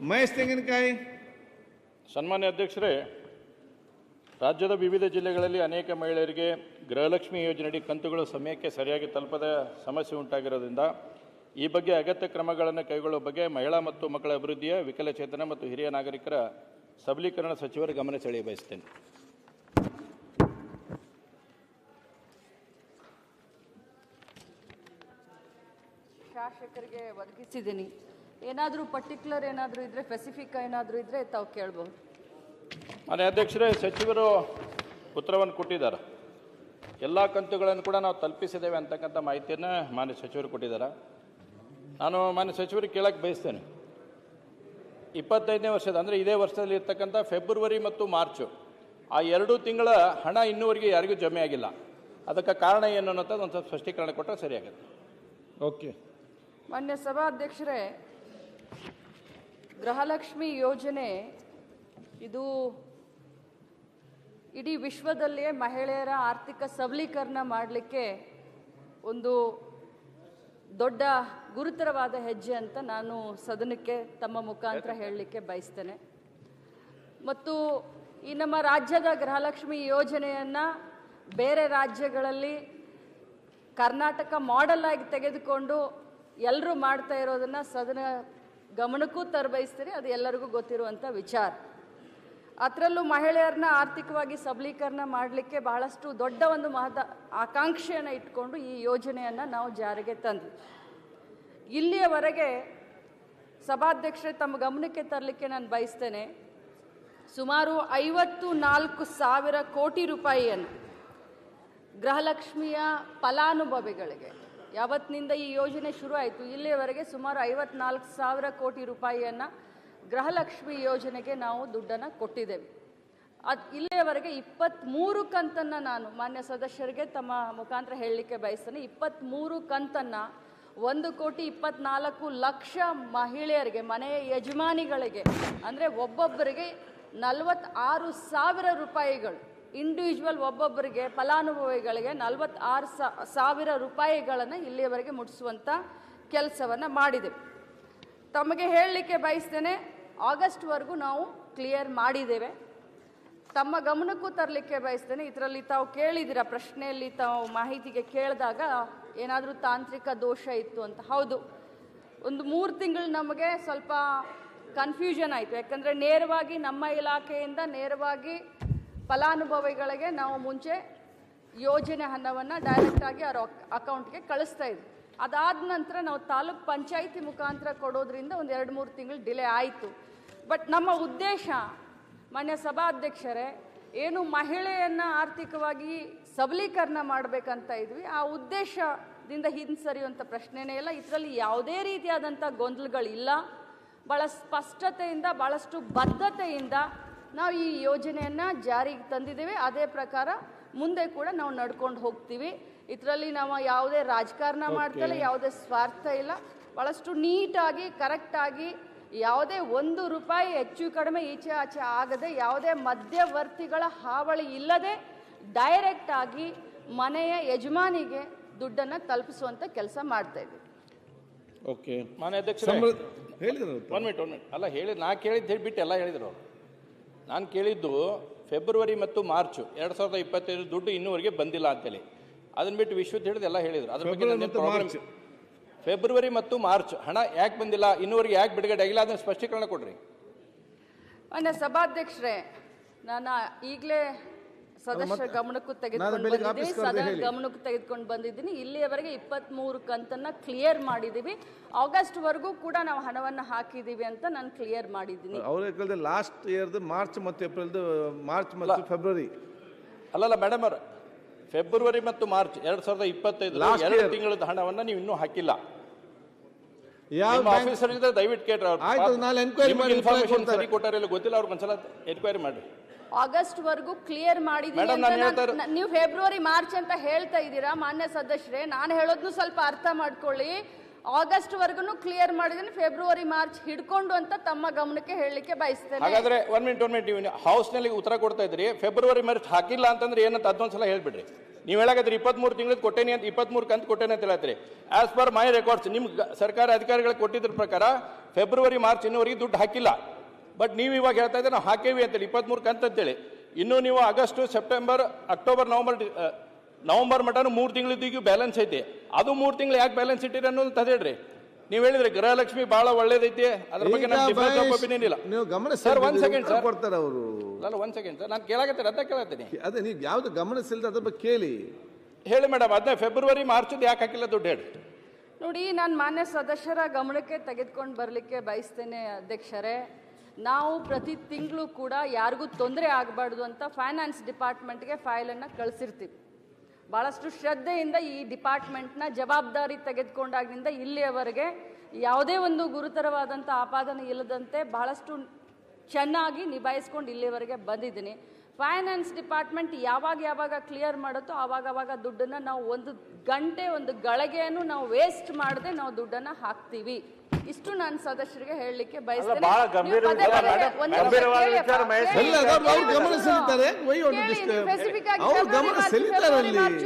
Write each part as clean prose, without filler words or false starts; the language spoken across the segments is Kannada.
ಮಹೇಶ್ ತೆಂಗಿನಕಾಯಿ. ಸನ್ಮಾನ್ಯ ಅಧ್ಯಕ್ಷರೇ, ರಾಜ್ಯದ ವಿವಿಧ ಜಿಲ್ಲೆಗಳಲ್ಲಿ ಅನೇಕ ಮಹಿಳೆಯರಿಗೆ ಗೃಹಲಕ್ಷ್ಮಿ ಯೋಜನೆಯಡಿ ಕಂತುಗಳು ಸಮಯಕ್ಕೆ ಸರಿಯಾಗಿ ತಲುಪದ ಸಮಸ್ಯೆ ಉಂಟಾಗಿರೋದ್ರಿಂದ ಈ ಬಗ್ಗೆ ಅಗತ್ಯ ಕ್ರಮಗಳನ್ನು ಕೈಗೊಳ್ಳುವ ಬಗ್ಗೆ ಮಹಿಳಾ ಮತ್ತು ಮಕ್ಕಳ ಅಭಿವೃದ್ಧಿಯ, ವಿಕಲಚೇತನ ಮತ್ತು ಹಿರಿಯ ನಾಗರಿಕರ ಸಬಲೀಕರಣ ಸಚಿವರ ಗಮನ ಸೆಳೆಯ ಬಯಸುತ್ತೇನೆ. ಶಾಸಕರಿಗೆ ಒದಗಿಸಿದ್ದೀನಿ. ಏನಾದರೂ ಪರ್ಟಿಕ್ಯುಲರ್ ಏನಾದರೂ ಇದ್ದರೆ, ಸ್ಪೆಸಿಫಿಕ್ ಏನಾದರೂ ಇದ್ದರೆ ತಾವು ಕೇಳ್ಬೋದು. ಮಾನ್ಯ ಅಧ್ಯಕ್ಷರೇ, ಸಚಿವರು ಉತ್ತರವನ್ನು ಕೊಟ್ಟಿದ್ದಾರೆ. ಎಲ್ಲ ಕಂತುಗಳನ್ನು ಕೂಡ ನಾವು ತಲುಪಿಸಿದ್ದೇವೆ ಅಂತಕ್ಕಂಥ ಮಾಹಿತಿಯನ್ನು ಮಾನ್ಯ ಸಚಿವರು ಕೊಟ್ಟಿದ್ದಾರೆ. ನಾನು ಮಾನ್ಯ ಸಚಿವರಿಗೆ ಕೇಳಕ್ಕೆ ಬಯಸ್ತೇನೆ, 25ನೇ ವರ್ಷದ ಅಂದರೆ ಇದೇ ವರ್ಷದಲ್ಲಿ ಇರ್ತಕ್ಕಂಥ ಫೆಬ್ರವರಿ ಮತ್ತು ಮಾರ್ಚು ಆ 2 ತಿಂಗಳ ಹಣ ಇನ್ನೂವರೆಗೆ ಯಾರಿಗೂ ಜಮೆ ಆಗಿಲ್ಲ. ಅದಕ್ಕೆ ಕಾರಣ ಏನು ಅನ್ನೋಂಥದ್ದು ಒಂದು ಸ್ವಲ್ಪ ಸ್ಪಷ್ಟೀಕರಣ ಕೊಟ್ಟರೆ ಸರಿಯಾಗುತ್ತೆ. ಓಕೆ. ಮಾನ್ಯ ಸಭಾಧ್ಯಕ್ಷರೇ, ಗೃಹಲಕ್ಷ್ಮಿ ಯೋಜನೆ ಇದು ಇಡೀ ವಿಶ್ವದಲ್ಲಿಯೇ ಮಹಿಳೆಯರ ಆರ್ಥಿಕ ಸಬಲೀಕರಣ ಮಾಡಲಿಕ್ಕೆ ಒಂದು ದೊಡ್ಡ ಗುರುತರವಾದ ಹೆಜ್ಜೆ ಅಂತ ನಾನು ಸದನಕ್ಕೆ ತಮ್ಮ ಮುಖಾಂತರ ಹೇಳಲಿಕ್ಕೆ ಬಯಸ್ತೇನೆ. ಮತ್ತು ಈ ನಮ್ಮ ರಾಜ್ಯದ ಗೃಹಲಕ್ಷ್ಮಿ ಯೋಜನೆಯನ್ನು ಬೇರೆ ರಾಜ್ಯಗಳಲ್ಲಿ ಕರ್ನಾಟಕ ಮಾಡೆಲ್ ಆಗಿ ತೆಗೆದುಕೊಂಡು ಎಲ್ಲರೂ ಮಾಡ್ತಾ ಇರೋದನ್ನು ಸದನ ಗಮನಕ್ಕೂ ತರಬಯಸ್ತೀನಿ. ಅದು ಎಲ್ಲರಿಗೂ ಗೊತ್ತಿರುವಂಥ ವಿಚಾರ. ಅದರಲ್ಲೂ ಮಹಿಳೆಯರನ್ನ ಆರ್ಥಿಕವಾಗಿ ಸಬಲೀಕರಣ ಮಾಡಲಿಕ್ಕೆ ಬಹಳಷ್ಟು ದೊಡ್ಡ ಒಂದು ಆಕಾಂಕ್ಷೆಯನ್ನು ಇಟ್ಕೊಂಡು ಈ ಯೋಜನೆಯನ್ನು ನಾವು ಜಾರಿಗೆ ತಂದ್ವಿ. ಇಲ್ಲಿಯವರೆಗೆ ಸಭಾಧ್ಯಕ್ಷರೇ ತಮ್ಮ ಗಮನಕ್ಕೆ ತರಲಿಕ್ಕೆ ನಾನು ಬಯಸ್ತೇನೆ, ಸುಮಾರು 54,000 ಕೋಟಿ ರೂಪಾಯಿಯನ್ನು ಗೃಹಲಕ್ಷ್ಮಿಯ ಫಲಾನುಭವಿಗಳಿಗೆ, ಯಾವತ್ತಿನಿಂದ ಈ ಯೋಜನೆ ಶುರು ಆಯಿತು ಇಲ್ಲಿಯವರೆಗೆ ಸುಮಾರು 54,000 ಕೋಟಿ ರೂಪಾಯಿಯನ್ನು ಗೃಹಲಕ್ಷ್ಮಿ ಯೋಜನೆಗೆ ನಾವು ದುಡ್ಡನ್ನು ಕೊಟ್ಟಿದ್ದೇವೆ. ಇಲ್ಲಿಯವರೆಗೆ 23 ಕಂತನ್ನು ನಾನು ಮಾನ್ಯ ಸದಸ್ಯರಿಗೆ ತಮ್ಮ ಮುಖಾಂತರ ಹೇಳಲಿಕ್ಕೆ ಬಯಸ್ತೇನೆ. 23 ಕಂತನ್ನು 1,24,00,000 ಮಹಿಳೆಯರಿಗೆ, ಮನೆಯ ಯಜಮಾನಿಗಳಿಗೆ, ಅಂದರೆ ಒಬ್ಬೊಬ್ಬರಿಗೆ 46,000 ರೂಪಾಯಿಗಳು, ಇಂಡಿವಿಜುವಲ್ ಒಬ್ಬೊಬ್ಬರಿಗೆ ಫಲಾನುಭವಿಗಳಿಗೆ 46,000 ರೂಪಾಯಿಗಳನ್ನು ಇಲ್ಲಿಯವರೆಗೆ ಮುಟ್ಟಿಸುವಂಥ ಕೆಲಸವನ್ನು ಮಾಡಿದೆವು. ತಮಗೆ ಹೇಳಲಿಕ್ಕೆ ಬಯಸ್ತೇನೆ, ಆಗಸ್ಟ್ವರೆಗೂ ನಾವು ಕ್ಲಿಯರ್ ಮಾಡಿದ್ದೇವೆ. ತಮ್ಮ ಗಮನಕ್ಕೂ ತರಲಿಕ್ಕೆ ಬಯಸ್ತೇನೆ, ಇದರಲ್ಲಿ ತಾವು ಕೇಳಿದಿರ ಪ್ರಶ್ನೆಯಲ್ಲಿ ತಾವು ಮಾಹಿತಿಗೆ ಕೇಳಿದಾಗ ಏನಾದರೂ ತಾಂತ್ರಿಕ ದೋಷ ಇತ್ತು ಅಂತ. ಹೌದು, ಒಂದು 3 ತಿಂಗಳು ನಮಗೆ ಸ್ವಲ್ಪ ಕನ್ಫ್ಯೂಷನ್ ಆಯಿತು. ಯಾಕಂದರೆ ನೇರವಾಗಿ ನಮ್ಮ ಇಲಾಖೆಯಿಂದ ನೇರವಾಗಿ ಫಲಾನುಭವಿಗಳಿಗೆ ನಾವು ಮುಂಚೆ ಯೋಜನೆ ಹಣವನ್ನು ಡೈರೆಕ್ಟಾಗಿ ಅವರ ಅಕೌಂಟ್ಗೆ ಕಳಿಸ್ತಾ ಇದ್ವಿ. ಅದಾದ ನಂತರ ನಾವು ತಾಲೂಕ್ ಪಂಚಾಯಿತಿ ಮುಖಾಂತರ ಕೊಡೋದ್ರಿಂದ ಒಂದು 2-3 ತಿಂಗಳು ಡಿಲೇ ಆಯಿತು. ಬಟ್ ನಮ್ಮ ಉದ್ದೇಶ ಮಾನ್ಯ ಸಭಾಧ್ಯಕ್ಷರೇ, ಏನು ಮಹಿಳೆಯನ್ನು ಆರ್ಥಿಕವಾಗಿ ಸಬಲೀಕರಣ ಮಾಡಬೇಕಂತ ಇದ್ವಿ, ಆ ಉದ್ದೇಶದಿಂದ ಹಿಂಸರಿಯುವಂಥ ಪ್ರಶ್ನೆನೇ ಇಲ್ಲ. ಇದರಲ್ಲಿ ಯಾವುದೇ ರೀತಿಯಾದಂಥ ಗೊಂದಲಗಳಿಲ್ಲ. ಭಾಳ ಸ್ಪಷ್ಟತೆಯಿಂದ, ಭಾಳಷ್ಟು ಬದ್ಧತೆಯಿಂದ ನಾವು ಈ ಯೋಜನೆಯನ್ನು ಜಾರಿಗೆ ತಂದಿದ್ದೇವೆ. ಅದೇ ಪ್ರಕಾರ ಮುಂದೆ ಕೂಡ ನಾವು ನಡ್ಕೊಂಡು ಹೋಗ್ತೀವಿ. ಇದರಲ್ಲಿ ನಾವು ಯಾವುದೇ ರಾಜಕಾರಣ ಮಾಡ್ತಲ್ಲ, ಯಾವುದೇ ಸ್ವಾರ್ಥ ಇಲ್ಲ. ಭಾಳಷ್ಟು ನೀಟಾಗಿ, ಕರೆಕ್ಟಾಗಿ, ಯಾವುದೇ 1 ರೂಪಾಯಿ ಹೆಚ್ಚು ಕಡಿಮೆ ಈಚೆ ಆಚೆ ಆಗದೆ, ಯಾವುದೇ ಮಧ್ಯವರ್ತಿಗಳ ಹಾವಳಿ ಇಲ್ಲದೆ ಡೈರೆಕ್ಟಾಗಿ ಮನೆಯ ಯಜಮಾನಿಗೆ ದುಡ್ಡನ್ನು ತಲುಪಿಸುವಂಥ ಕೆಲಸ ಮಾಡ್ತಾ ಇದ್ದೀವಿ. ಓಕೆ. ಮಾನ್ಯ ಅಧ್ಯಕ್ಷ ಹೇಳಿದ್ರು. 1 ಮಿನಿಟ್ ಅಲ್ಲ, ನಾ ಕೇಳಿದ್ದು ಹೇಳಿಬಿಟ್ಟು ಎಲ್ಲ ಹೇಳಿದರು ಅವರು. ನಾನು ಕೇಳಿದ್ದು ಫೆಬ್ರವರಿ ಮತ್ತು ಮಾರ್ಚ್ 2025 ದುಡ್ಡು ಇನ್ನೂವರೆಗೆ ಬಂದಿಲ್ಲ ಅಂತೇಳಿ. ಅದನ್ನ ಬಿಟ್ಟು ವಿಶ್ವದ ಹಿಡಿದು ಎಲ್ಲ ಹೇಳಿದರು. ಅದ್ರ ಬಗ್ಗೆ ಫೆಬ್ರವರಿ ಮತ್ತು ಮಾರ್ಚ್ ಹಣ ಯಾಕೆ ಬಂದಿಲ್ಲ, ಇನ್ನೂವರೆಗೆ ಯಾಕೆ ಬಿಡುಗಡೆ ಆಗಿಲ್ಲ, ಅದನ್ನ ಸ್ಪಷ್ಟೀಕರಣ ಕೊಡ್ರಿ. ಮಾನ್ಯ ಸಭಾಧ್ಯಕ್ಷರೇ, ನಾನು ಈಗಲೇ ಸದಸ್ಯರ ಗಮನಕ್ಕೂ ತೆಗೆದುಕೊಂಡು ಬಂದಿದ್ದೀನಿ. ಇಲ್ಲಿಯವರೆಗೆ 23 ಕಂತನ್ನು ಕ್ಲಿಯರ್ ಮಾಡಿದ್ದೀವಿ. ಆಗಸ್ಟ್ವರೆಗೂ ಕೂಡ ನಾವು ಹಣವನ್ನು ಹಾಕಿದ್ದೀವಿ ಅಂತ ನಾನು ಕ್ಲಿಯರ್ ಮಾಡಿದ್ದೀನಿ. ಅವ್ರ ಲಾಸ್ಟ್ ಇಯರ್ದು ಮಾರ್ಚ್ ಮತ್ತು ಏಪ್ರಿಲ್ದು, ಮಾರ್ಚ್ ಮತ್ತು ಫೆಬ್ರವರಿ ಅಲ್ಲಲ್ಲ ಮೇಡಮ್ ಅವರು, ಫೆಬ್ರವರಿ ಮತ್ತು ಮಾರ್ಚ್ 2025 2 ತಿಂಗಳ ಹಣವನ್ನು ನೀವು ಇನ್ನೂ ಹಾಕಿಲ್ಲ. ಆಫೀಸರ್ ಇದ್ರೆ ದಯವಿಟ್ಟು ಕೇಳ್ರಿ. ಇನ್ಫಾರ್ಮೇಶನ್ ಸರಿ ಕೊಟ್ಟಾರ ಗೊತ್ತಿಲ್ಲ, ಅವ್ರಿಗೆ ಒಂದ್ಸಲ ಎನ್ಕ್ವೈರಿ ಮಾಡಿ. ಆಗಸ್ಟ್ ವರೆಗೂ ಕ್ಲಿಯರ್ ಮಾಡಿದೀನಿ. ನೀವು ಫೆಬ್ರವರಿ ಮಾರ್ಚ್ ಅಂತ ಹೇಳ್ತಾ ಇದ್ದೀರಾ ಮಾನ್ಯ ಸದಸ್ಯರೇ. ನಾನು ಹೇಳೋದ್ನು ಸ್ವಲ್ಪ ಅರ್ಥ ಮಾಡ್ಕೊಳ್ಳಿ. ಆಗಸ್ಟ್ ವರ್ಗು ಕ್ಲಿಯರ್ ಮಾಡಿದ್ದೀನಿ, ಫೆಬ್ರವರಿ ಮಾರ್ಚ್ ಹಿಡ್ಕೊಂಡು ಅಂತ ತಮ್ಮ ಗಮನಕ್ಕೆ ಹೇಳಲಿಕ್ಕೆ ಬಯಸ್ತೇನೆ. ಹಾಗಾದ್ರೆ ಒನ್ ಮಿನಿಟ್ ಹೌಸ್ ನಲ್ಲಿ ಉತ್ತರ ಕೊಡ್ತಾ ಇದ್ರಿ, ಫೆಬ್ರವರಿ ಮಾರ್ಚ್ ಹಾಕಿಲ್ಲ ಅಂತಂದ್ರೆ ಏನಂತ ಅದೊಂದ್ಸಲ ಹೇಳ್ಬಿಡ್ರಿ. ನೀವು ಹೇಳಾಕತ್ರಿ 23 ತಿಂಗಳು ಕೊಟ್ಟೇನಿ ಅಂತ, 23 ಕಂತು ಕೊಟ್ಟೇನೆ ಅಂತ ಹೇಳ್ತೀರಿ. ಆಸ್ ಪರ್ ಮೈ ರೆಕಾರ್ಡ್ಸ್ ನಿಮ್ ಸರ್ಕಾರ ಅಧಿಕಾರಿಗಳಿಗೆ ಕೊಟ್ಟಿದ್ರ ಪ್ರಕಾರ ಫೆಬ್ರವರಿ ಮಾರ್ಚ್ ಇನ್ನೂವರೆಗೆ ದುಡ್ಡು ಹಾಕಿಲ್ಲ. ಬಟ್ ನೀವು ಇವಾಗ ಹೇಳ್ತಾ ಇದ್ರೆ ನಾವು ಹಾಕೇವಿ ಅಂತೇಳಿ 23 ಕಂತು ಅಂತೇಳಿ. ಇನ್ನು ನೀವು ಆಗಸ್ಟ್, ಸೆಪ್ಟೆಂಬರ್, ಅಕ್ಟೋಬರ್, ನವಂಬರ್ ಮಟನು 3 ತಿಂಗಳಿದ್ದೀಗೂ ಬ್ಯಾಲೆನ್ಸ್ ಐತಿ. ಅದು 3 ತಿಂಗಳು ಯಾಕೆ ಬ್ಯಾಲೆನ್ಸ್ ಇಟ್ಟಿರಿ ಅನ್ನೋದು ಹೇಳ್ರಿ. ನೀವು ಹೇಳಿದ್ರೆ ಗೃಹಲಕ್ಷ್ಮಿ ಬಹಳ ಒಳ್ಳೇದೈತಿ, ಅದ್ರ ಬಗ್ಗೆ ನಾನು ಡಿಫರೆನ್ಸ್ ಆಫ್ ಒಪಿನಿಯನ್ ಇಲ್ಲ. ನೀವು ಗಮನ ಸರ್, 1 ಸೆಕೆಂಡ್ ಸರ್, ಕೊಡ್ತಾರೆ ಅವರು. ಅಲ್ಲ 1 ಸೆಕೆಂಡ್ ಸರ್, ನಾನು ಕೇಳಾಕತ್ತೀನಿ, ಅದ ಕೇಳತ್ತೀನಿ. ಅದೇ ನೀವು ಯಾವ್ದು ಗಮನಿಸಿಲ್ಲ ಅದ್ರ ಬಗ್ಗೆ ಕೇಳಿ ಹೇಳಿ ಮೇಡಮ್. ಅದನ್ನ ಫೆಬ್ರವರಿ ಮಾರ್ಚ್ ಯಾಕೆ ಹಾಕಿಲ್ಲ ದುಡ್ಡು ಹೇಳಿ. ನೋಡಿ, ನಾನು ಮಾನ್ಯ ಸದಸ್ಯರ ಗಮನಕ್ಕೆ ತೆಗೆದುಕೊಂಡು ಬರಲಿಕ್ಕೆ ಬಯಸ್ತೇನೆ ಅಧ್ಯಕ್ಷರೇ. ನಾವು ಪ್ರತಿ ತಿಂಗಳು ಕೂಡ ಯಾರಿಗೂ ತೊಂದರೆ ಆಗಬಾರ್ದು ಅಂತ ಫೈನಾನ್ಸ್ ಡಿಪಾರ್ಟ್ಮೆಂಟ್ಗೆ ಫೈಲನ್ನು ಕಳಿಸಿರ್ತೀವಿ. ಭಾಳಷ್ಟು ಶ್ರದ್ಧೆಯಿಂದ ಈ ಡಿಪಾರ್ಟ್ಮೆಂಟ್ನ ಜವಾಬ್ದಾರಿ ತೆಗೆದುಕೊಂಡಾಗಿನಿಂದ ಇಲ್ಲಿಯವರೆಗೆ ಯಾವುದೇ ಒಂದು ಗುರುತರವಾದಂಥ ಆಪಾದನೆ ಇಲ್ಲದಂತೆ ಬಹಳಷ್ಟು ಚೆನ್ನಾಗಿ ನಿಭಾಯಿಸ್ಕೊಂಡು ಇಲ್ಲಿಯವರೆಗೆ ಬಂದಿದ್ದೀನಿ. ಫೈನಾನ್ಸ್ ಡಿಪಾರ್ಟ್ಮೆಂಟ್ ಯಾವಾಗ ಕ್ಲಿಯರ್ ಮಾಡುತ್ತೋ ಆವಾಗ ದುಡ್ಡನ್ನು ನಾವು ಒಂದು ಗಂಟೆ, ಒಂದು ಗಳಿಗೆಯನ್ನು ನಾವು ವೇಸ್ಟ್ ಮಾಡದೆ ನಾವು ದುಡ್ಡನ್ನು ಹಾಕ್ತೀವಿ. ಇಷ್ಟು ನಾನು ಸದಸ್ಯರಿಗೆ ಹೇಳಲಿಕ್ಕೆ ಬಯಸ್ತೇನೆ.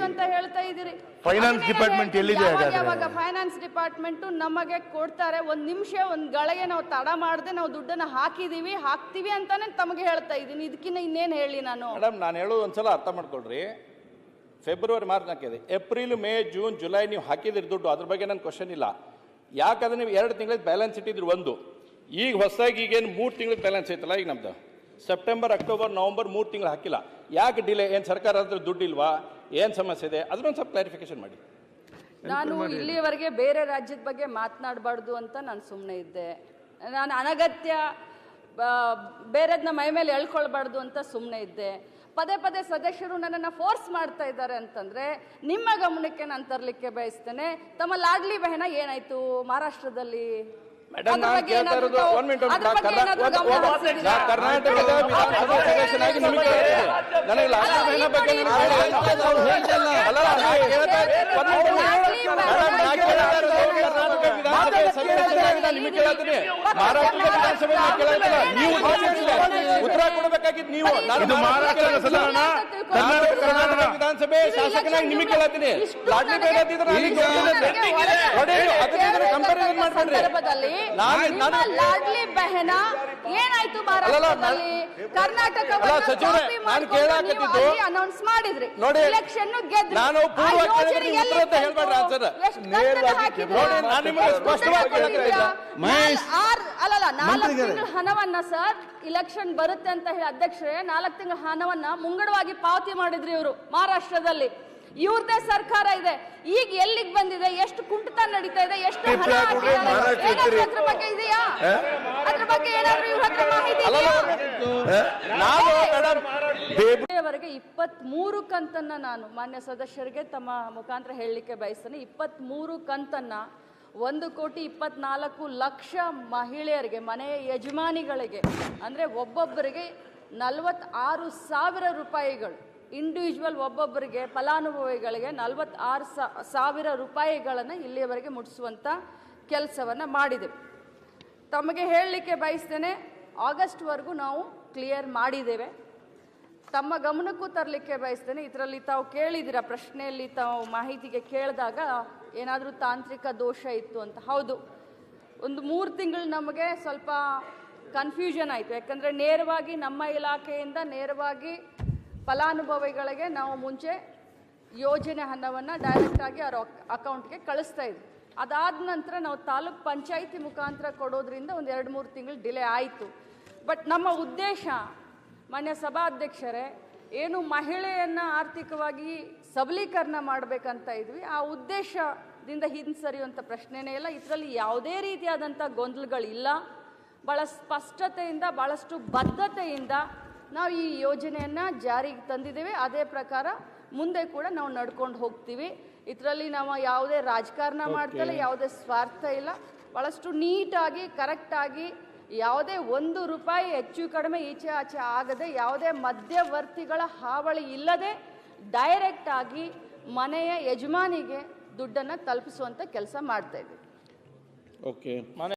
ಅಂತ ಹೇಳ್ತಾ ಇದ್ದೀರಿ. ಫೈನಾನ್ಸ್ ಡಿಪಾರ್ಟ್ಮೆಂಟ್ ಎಲ್ಲಿದೆ? ಯಾವಾಗ ಫೈನಾನ್ಸ್ ಡಿಪಾರ್ಟ್ಮೆಂಟ್ ನಮಗೆ ಕೊಡ್ತಾರೆ, ಒಂದ್ ನಿಮಿಷ, ಒಂದ್ ಗಳಿಗೆ ನಾವು ತಡ ಮಾಡದೆ ನಾವು ದುಡ್ಡನ್ನ ಹಾಕ್ತೀವಿ ಅಂತಾನೆ ತಮಗೆ ಹೇಳ್ತಾ ಇದ್ದೀನಿ. ಇದಕ್ಕಿಂತ ಇನ್ನೇನು ಹೇಳಿ ನಾನು? ಮೇಡಮ್, ನಾನು ಹೇಳೋದು ಒಂದ್ಸಲ ಅರ್ಥ ಮಾಡ್ಕೊಳ್ರಿ. ಫೆಬ್ರವರಿ ಮಾರ್ಚ್ ಹಾಕಿದೆ, ಏಪ್ರಿಲ್, ಮೇ, ಜೂನ್, ಜುಲೈ ನೀವು ಹಾಕಿದಿರಿ ದುಡ್ಡು, ಅದ್ರ ಬಗ್ಗೆ ನನ್ನ ಕ್ವಶನ್ ಇಲ್ಲ. ಯಾಕಂದ್ರೆ ನೀವು 2 ತಿಂಗಳಿಗೆ ಬ್ಯಾಲೆನ್ಸ್ ಇಟ್ಟಿದ್ರಿ. ಒಂದು ಈಗ ಹೊಸದಾಗಿ ಈಗೇನು 3 ತಿಂಗಳಿಗೆ ಬ್ಯಾಲೆನ್ಸ್ ಐತಲ್ಲ, ಈಗ ನಮ್ದು ಸೆಪ್ಟೆಂಬರ್, ಅಕ್ಟೋಬರ್, ನವಂಬರ್ 3 ತಿಂಗಳು ಹಾಕಿಲ್ಲ. ಯಾಕೆ ಡಿಲೇ? ಏನು ಸರ್ಕಾರ ಹತ್ರ ದುಡ್ಡು ಇಲ್ವಾ? ಏನು ಸಮಸ್ಯೆ ಇದೆ? ಅದನ್ನೊಂದು ಸ್ವಲ್ಪ ಕ್ಲಾರಿಫಿಕೇಶನ್ ಮಾಡಿ. ನಾನು ಇಲ್ಲಿಯವರೆಗೆ ಬೇರೆ ರಾಜ್ಯದ ಬಗ್ಗೆ ಮಾತನಾಡಬಾರ್ದು ಅಂತ ನಾನು ಸುಮ್ಮನೆ ಇದ್ದೆ. ನಾನು ಅನಗತ್ಯ ಬೇರೆದನ್ನ ಮೈ ಮೇಲೆ ಎಳ್ಕೊಳ್ಬಾರ್ದು ಅಂತ ಸುಮ್ಮನೆ ಇದ್ದೆ. ಪದೇ ಸದಸ್ಯರು ನನ್ನನ್ನು ಫೋರ್ಸ್ ಮಾಡ್ತಾ ಇದ್ದಾರೆ ಅಂತಂದ್ರೆ ನಿಮ್ಮ ಗಮನಕ್ಕೆ ನಾನು ತರಲಿಕ್ಕೆ ಬಯಸ್ತೇನೆ. ತಮ್ಮ ಲಾಡ್ಲಿ ಬೆಹನ ಏನಾಯ್ತು ಮಹಾರಾಷ್ಟ್ರದಲ್ಲಿ? ಕರ್ನಾಟಕದ ವಿಧಾನಸಭಾ ಸದಸ್ಯನಾಗಿ ನಿಮಗೆ ನನಗೆ ಲಾಡ್ಲಿ ಬೆಹನ ಬಗ್ಗೆ ನಿಮಗೆ ಕೇಳ್ತೀನಿ. ಮಹಾರಾಷ್ಟ್ರದ ವಿಧಾನಸಭೆ ಕೇಳಲ್ಲ, ನೀವು ಉತ್ತರ ಕೊಡಬೇಕಾಗಿದ್ದು ನೀವು. ಕರ್ನಾಟಕ ವಿಧಾನಸಭೆ ಶಾಸಕನಾಗಿ ನಿಮಗೆ ಕೇಳತ್ತೀನಿ. Lordly ಬೆಹನ comparison ಮಾಡ್ಬೇಡ್ರಿ. ಲಾಡ್ಲಿ ಬೆಹನ ಏನಾಯ್ತು ಮಹಾರಾಷ್ಟ್ರದಲ್ಲಿ? ಕರ್ನಾಟಕ ಅನೌನ್ಸ್ ಮಾಡಿದ್ರಿ, ನೋಡಿ ಎಲೆಕ್ಷನ್ ಗೆದ್ರಿ. ನಾನು ಪೂರ್ವ ಹೇಳ್ಬೇಡ್ರಿ ಆನ್ಸರ್. ನಾನು ನಿಮಗೆ ಸ್ಪಷ್ಟವಾಗಿ ಅಲ್ಲಲ್ಲ 4 ತಿಂಗಳ ಹಣವನ್ನ ಸರ್ ಇಲೆಕ್ಷನ್ ಬರುತ್ತೆ ಅಂತ ಹೇಳಿ ಅಧ್ಯಕ್ಷರೇ 4 ತಿಂಗಳ ಹಣವನ್ನ ಮುಂಗಡವಾಗಿ ಪಾವತಿ ಮಾಡಿದ್ರಿ ಇವರು ಮಹಾರಾಷ್ಟ್ರದಲ್ಲಿ. ಇವ್ರದೇ ಸರ್ಕಾರ ಇದೆ. ಈಗ ಎಲ್ಲಿಗೆ ಬಂದಿದೆ? ಎಷ್ಟು ಕುಂಠಿತ ನಡೀತಾ ಇದೆ? ಎಷ್ಟು ಹಣ ಅದ್ರ ಬಗ್ಗೆ ಇದೆಯಾ? ಅದ್ರ ಬಗ್ಗೆ ಏನಾದ್ರು ಇವ್ರ ಹತ್ರ ಮಾಹಿತಿ ಇದೆಯವರೆಗೆ 23 ಕಂತನ್ನ ನಾನು ಮಾನ್ಯ ಸದಸ್ಯರಿಗೆ ತಮ್ಮ ಮುಖಾಂತರ ಹೇಳಲಿಕ್ಕೆ ಬಯಸ್ತೇನೆ. 23 ಕಂತನ್ನ 1,24,00,000 ಮಹಿಳೆಯರಿಗೆ, ಮನೆಯ ಯಜಮಾನಿಗಳಿಗೆ, ಅಂದರೆ ಒಬ್ಬೊಬ್ಬರಿಗೆ 46,000 ರೂಪಾಯಿಗಳು, ಇಂಡಿವಿಜುವಲ್ ಒಬ್ಬೊಬ್ಬರಿಗೆ ಫಲಾನುಭವಿಗಳಿಗೆ 46,000 ರೂಪಾಯಿಗಳನ್ನು ಇಲ್ಲಿಯವರೆಗೆ ಮುಟ್ಟಿಸುವಂಥ ಕೆಲಸವನ್ನು ಮಾಡಿದೆವು. ತಮಗೆ ಹೇಳಲಿಕ್ಕೆ ಬಯಸ್ತೇನೆ, ಆಗಸ್ಟ್ವರೆಗೂ ನಾವು ಕ್ಲಿಯರ್ ಮಾಡಿದ್ದೇವೆ. ತಮ್ಮ ಗಮನಕ್ಕೂ ತರಲಿಕ್ಕೆ ಬಯಸ್ತೇನೆ. ಇದರಲ್ಲಿ ತಾವು ಕೇಳಿದಿರ ಪ್ರಶ್ನೆಯಲ್ಲಿ ತಾವು ಮಾಹಿತಿಗೆ ಕೇಳಿದಾಗ ಏನಾದರೂ ತಾಂತ್ರಿಕ ದೋಷ ಇತ್ತು ಅಂತ. ಹೌದು, ಒಂದು 3 ತಿಂಗಳು ನಮಗೆ ಸ್ವಲ್ಪ ಕನ್ಫ್ಯೂಷನ್ ಆಯಿತು. ಯಾಕಂದರೆ ನೇರವಾಗಿ ನಮ್ಮ ಇಲಾಖೆಯಿಂದ ನೇರವಾಗಿ ಫಲಾನುಭವಿಗಳಿಗೆ ನಾವು ಮುಂಚೆ ಯೋಜನೆ ಹಣವನ್ನು ಡೈರೆಕ್ಟಾಗಿ ಅವ್ರ ಅಕೌಂಟ್ಗೆ ಕಳಿಸ್ತಾ ಇದ್ವಿ. ಅದಾದ ನಂತರ ನಾವು ತಾಲೂಕ್ ಪಂಚಾಯಿತಿ ಮುಖಾಂತರ ಕೊಡೋದ್ರಿಂದ ಒಂದು 2-3 ತಿಂಗಳು ಡಿಲೇ ಆಯಿತು. ಬಟ್ ನಮ್ಮ ಉದ್ದೇಶ ಮಾನ್ಯ ಸಭಾಧ್ಯಕ್ಷರೇ, ಏನು ಮಹಿಳೆಯನ್ನು ಆರ್ಥಿಕವಾಗಿ ಸಬಲೀಕರಣ ಮಾಡಬೇಕಂತ ಇದ್ವಿ, ಆ ಉದ್ದೇಶದಿಂದ ಹಿಂಸರಿಯುವಂಥ ಪ್ರಶ್ನೆನೇ ಇಲ್ಲ. ಇದರಲ್ಲಿ ಯಾವುದೇ ರೀತಿಯಾದಂಥ ಗೊಂದಲಗಳಿಲ್ಲ. ಭಾಳ ಸ್ಪಷ್ಟತೆಯಿಂದ, ಭಾಳಷ್ಟು ಬದ್ಧತೆಯಿಂದ ನಾವು ಈ ಯೋಜನೆಯನ್ನು ಜಾರಿಗೆ ತಂದಿದ್ದೇವೆ. ಅದೇ ಪ್ರಕಾರ ಮುಂದೆ ಕೂಡ ನಾವು ನಡ್ಕೊಂಡು ಹೋಗ್ತೀವಿ. ಇದರಲ್ಲಿ ನಾವು ಯಾವುದೇ ರಾಜಕಾರಣ ಮಾಡ್ತಲ್ಲ, ಯಾವುದೇ ಸ್ವಾರ್ಥ ಇಲ್ಲ. ಭಾಳಷ್ಟು ನೀಟಾಗಿ, ಕರೆಕ್ಟಾಗಿ, ಯಾವುದೇ 1 ರೂಪಾಯಿ ಹೆಚ್ಚು ಕಡಿಮೆ ಈಚೆ ಆಚೆ ಆಗದೆ, ಯಾವುದೇ ಮಧ್ಯವರ್ತಿಗಳ ಹಾವಳಿ ಇಲ್ಲದೆ ಡೈರೆಕ್ಟಾಗಿ ಮನೆಯ ಯಜಮಾನಿಗೆ ದುಡ್ಡನ್ನು ತಲುಪಿಸುವಂಥ ಕೆಲಸ ಮಾಡ್ತಾ ಇದ್ದೀವಿ. ಓಕೆ. ಮಾನ್ಯ